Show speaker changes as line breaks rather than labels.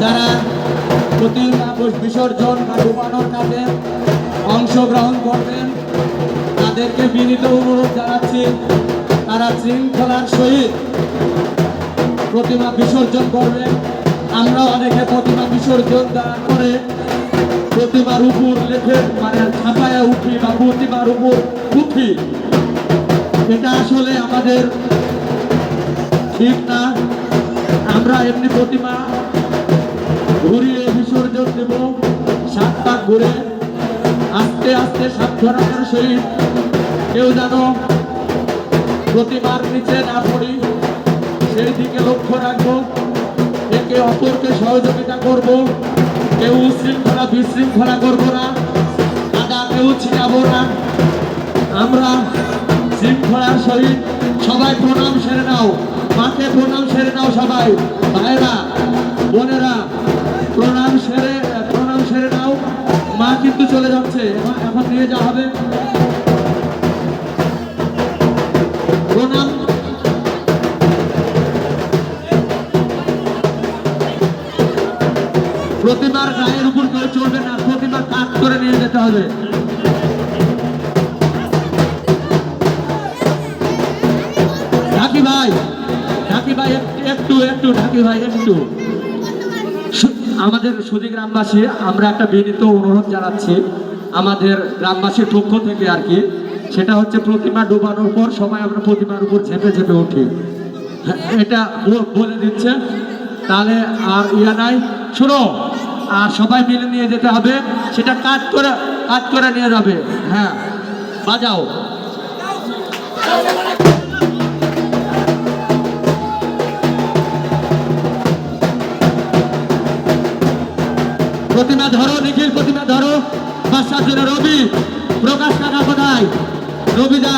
যারা প্রতিমা বিসর্জন বা ডুবানোর কাজে অংশগ্রহণ করবেন তাদেরকে বিনীত অনুরোধ জানাচ্ছি তারা শৃঙ্খলার সহিত প্রতিমা বিসর্জন করবেন। আমরা অনেকে প্রতিমা বিসর্জন করে প্রতিমার উপর লেখে মানে ছাপায়া উঠি বা প্রতিমার উপর উঠি, এটা আসলে আমাদের ঠিক না। আমরা এমনি প্রতিমা ঘুরিয়ে বিসর্জন দেব, 7 পাক ঘুরে আস্তে আস্তে সাবধানতার সহিত কেউ যেন প্রতিমার নিচে না পড়ি সেই দিকে লক্ষ্য রাখবো, একে অপরকে সহযোগিতা করব, কেউ উশৃঙ্খলা বিশৃঙ্খলা করবো না, কাদা কেউ ছিটাবো না। আমরা শৃঙ্খলার সহিত সবাই প্রণাম সেরে নাও, মাকে প্রণাম সেরে নাও, সবাই ভাইরা বোনেরা প্রণাম সেরে নাও। মা কিন্তু চলে যাচ্ছে, এখন নিয়ে যাওয়া হবে। প্রণাম। প্রতিমার গায়ের উপর কেউ চলবে না, প্রতিমা কাট করে নিয়ে যেতে হবে। ঢাকি ভাই একটু ঢাকি ভাই একটু। আমাদের সুধী গ্রামবাসী আমরা একটা বিনীত অনুরোধ জানাচ্ছি আমাদের গ্রামবাসীর পক্ষ থেকে আর কি, সেটা হচ্ছে প্রতিমা ডুবানোর পর সবাই আমরা প্রতিমার উপর ঝেপে ঝেপে উঠি, এটা বলে দিচ্ছে। তাহলে আর ইয়া নাই, শুনো, আর সবাই মিলে নিয়ে যেতে হবে, সেটা কাট করে নিয়ে যাবে। হ্যাঁ বাজাও। প্রতিমা ধরো, নিখিল প্রতিমা ধরো, 5-7 জনের। রবি প্রকাশ কাকা কোথায়? রবিদা